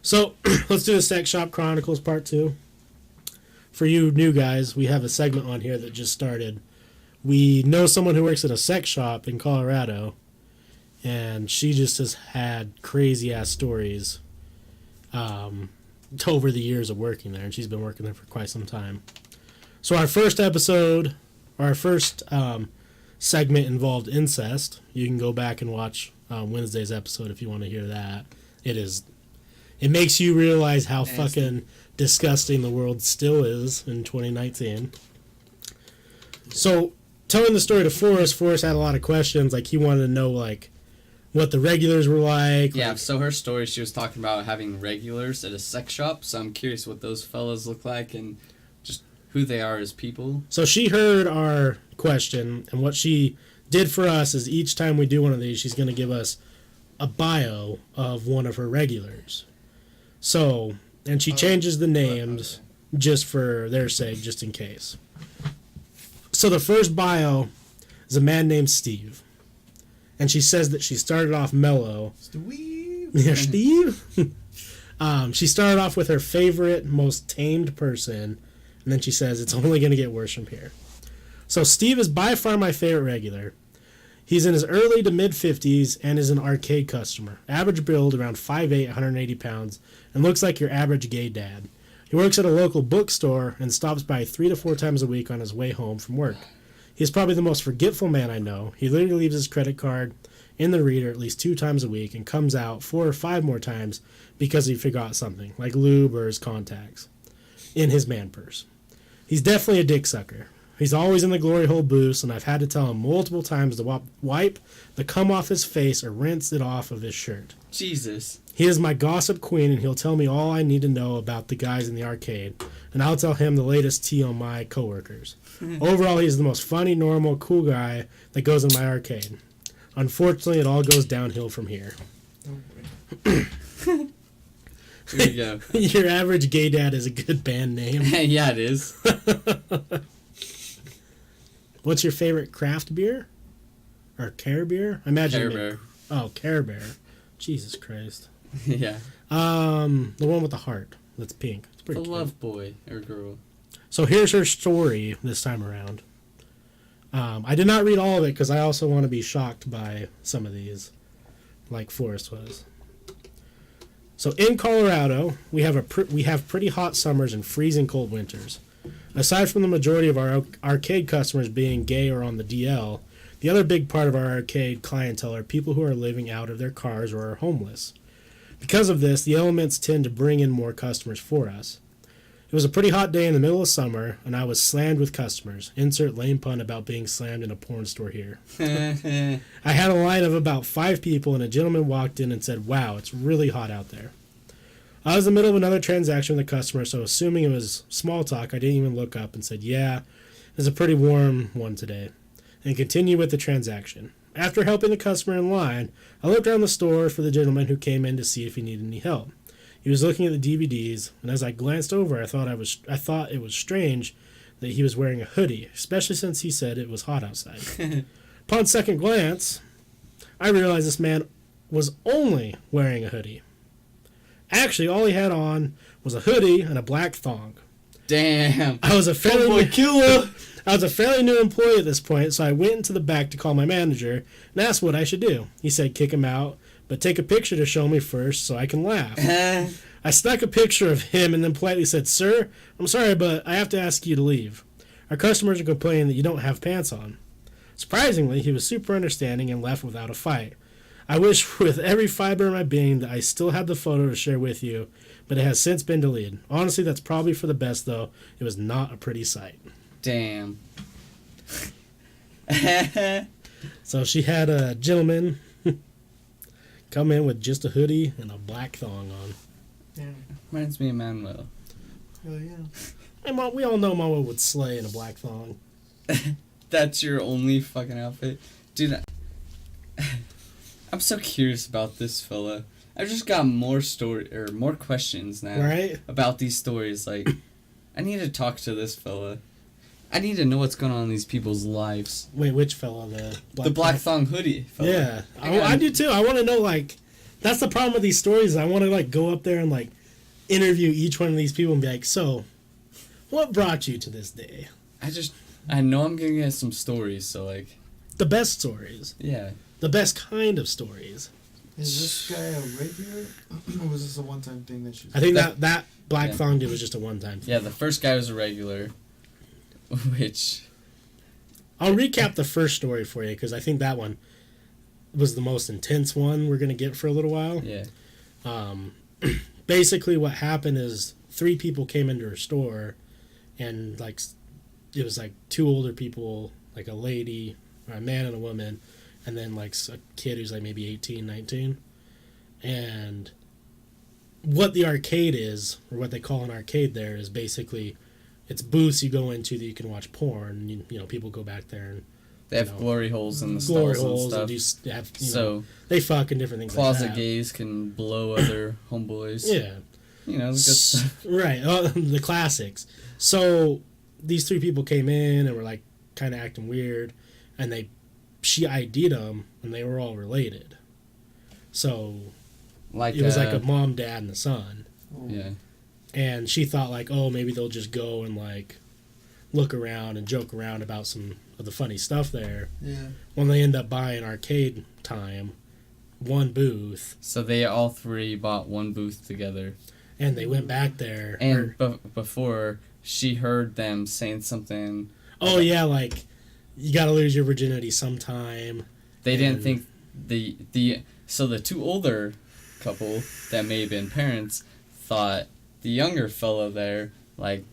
So, let's do the Sex Shop Chronicles Part 2. For you new guys, we have a segment on here that just started. We know someone who works at a sex shop in Colorado, and she just has had crazy-ass stories over the years of working there, and she's been working there for quite some time. So our first episode, our first segment involved incest. You can go back and watch Wednesday's episode if you want to hear that. It makes you realize how fucking disgusting the world still is in 2019. So, telling the story to Forrest had a lot of questions. Like, he wanted to know, like, what the regulars were like. Yeah, so her story, she was talking about having regulars at a sex shop. So I'm curious what those fellas look like and just who they are as people. So she heard our question, and what she did for us is each time we do one of these, she's going to give us a bio of one of her regulars. So, and she changes the names just for their sake, just in case. So the first bio is a man named Steve. And she says that she started off mellow. Steve? Yeah, Steve? She started off with her favorite, most tamed person. And then she says, it's only going to get worse from here. So Steve is by far my favorite regular. He's in his early to mid-50s and is an arcade customer. Average build, around 5'8", 180 pounds, and looks like your average gay dad. He works at a local bookstore and stops by 3 to 4 times a week on his way home from work. He's probably the most forgetful man I know. He literally leaves his credit card in the reader at least 2 times a week and comes out 4 or 5 more times because he forgot something, like lube or his contacts, in his man purse. He's definitely a dick sucker. He's always in the glory hole boost, and I've had to tell him multiple times to wipe the cum off his face or rinse it off of his shirt. Jesus. He is my gossip queen, and he'll tell me all I need to know about the guys in the arcade, and I'll tell him the latest tea on my coworkers. Overall, he's the most funny, normal, cool guy that goes in my arcade. Unfortunately, it all goes downhill from here. There you go. Your average gay dad is a good band name. Yeah, it is. What's your favorite craft beer? Or Care Beer? I imagine. Care Bear. Oh, Care Bear. Jesus Christ. Yeah. The one with the heart. That's pink. It's pretty The cute. love boy or girl. So here's her story this time around. I did not read all of it because I also want to be shocked by some of these, like Forrest was. So in Colorado, we have pretty hot summers and freezing cold winters. Aside from the majority of our arcade customers being gay or on the DL, the other big part of our arcade clientele are people who are living out of their cars or are homeless. Because of this, the elements tend to bring in more customers for us. It was a pretty hot day in the middle of summer, and I was slammed with customers. Insert lame pun about being slammed in a porn store here. I had a line of about 5 people, and a gentleman walked in and said, "Wow, it's really hot out there." I was in the middle of another transaction with a customer, so assuming it was small talk, I didn't even look up and said, "Yeah, it's a pretty warm one today," and continued with the transaction. After helping the customer in line, I looked around the store for the gentleman who came in to see if he needed any help. He was looking at the DVDs, and as I glanced over, I thought it was strange that he was wearing a hoodie, especially since he said it was hot outside. Upon second glance, I realized this man was only wearing a hoodie. Actually, all he had on was a hoodie and a black thong. Damn. I was a fairly killer. I was a fairly new employee at this point, so I went into the back to call my manager and asked what I should do. He said kick him out, but take a picture to show me first so I can laugh. I stuck a picture of him and then politely said, "Sir, I'm sorry, but I have to ask you to leave. Our customers are complaining that you don't have pants on." Surprisingly, he was super understanding and left without a fight. I wish with every fiber in my being that I still had the photo to share with you, but it has since been deleted. Honestly, that's probably for the best, though. It was not a pretty sight. Damn. So she had a gentleman come in with just a hoodie and a black thong on. Yeah. Reminds me of Manuel. Oh, yeah. And we all know Mama would slay in a black thong. That's your only fucking outfit? Dude, I'm so curious about this fella. I've just got more questions now. Right? About these stories. Like, I need to talk to this fella. I need to know what's going on in these people's lives. Wait, which fella? The black thong hoodie fella. Yeah. I do too. I want to know, like, That's the problem with these stories. I want to like go up there and like interview each one of these people and be like, so, what brought you to this day? I know I'm gonna get some stories, so like. The best stories. Yeah. The best kind of stories. Is this guy a regular? Or was this a one-time thing that you... I think that Black Yeah. Thong dude was just a one-time thing. Yeah, the first guy was a regular, which... I'll recap the first story for you because I think that one was the most intense one we're going to get for a little while. Yeah. Basically what happened is 3 people came into her store and like it was like 2 older people, like a lady, or a man and a woman, and then like a kid who's like maybe 18, 19. And what the arcade is, or what they call an arcade there, is basically it's booths you go into that you can watch porn. You know, people go back there and They have know, glory holes in the glory stalls holes and and do stuff. have, you know, So they fuck and different things closet like that. gays can blow other homeboys. Yeah. You know, the good stuff. Right, the classics. So these 3 people came in and were like kind of acting weird, and she ID'd them, and they were all related. So Like it was like a mom, dad, and the son. Oh. Yeah. And she thought like, oh, maybe they'll just go and like look around and joke around about some of the funny stuff there. Yeah. When they end up buying arcade time, one booth, So they all 3 bought one booth together. and they went back there. And before, she heard them saying something. Oh yeah, like you got to lose your virginity sometime. They didn't And- think so the 2 older couple that may have been parents thought the younger fellow there like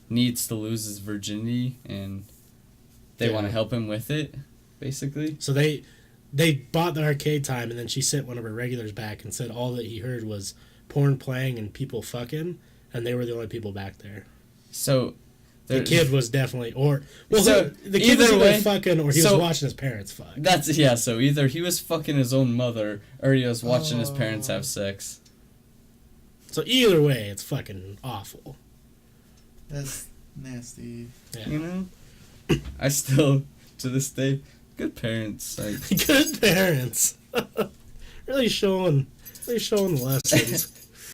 needs to lose his virginity and they want to Yeah. help him with it, basically. So they bought the arcade time, and then she sent one of her regulars back and said all that he heard was porn playing and people fucking, and they were the only people back there. So The kid was definitely, So, the kid was either either way- fucking or he so- was watching his parents fuck. so either he was fucking his own mother or he was watching his parents have sex. So either way, it's fucking awful. That's nasty. Yeah. You know? I still, to this day, good parents. Like, Good parents. really showing the lessons.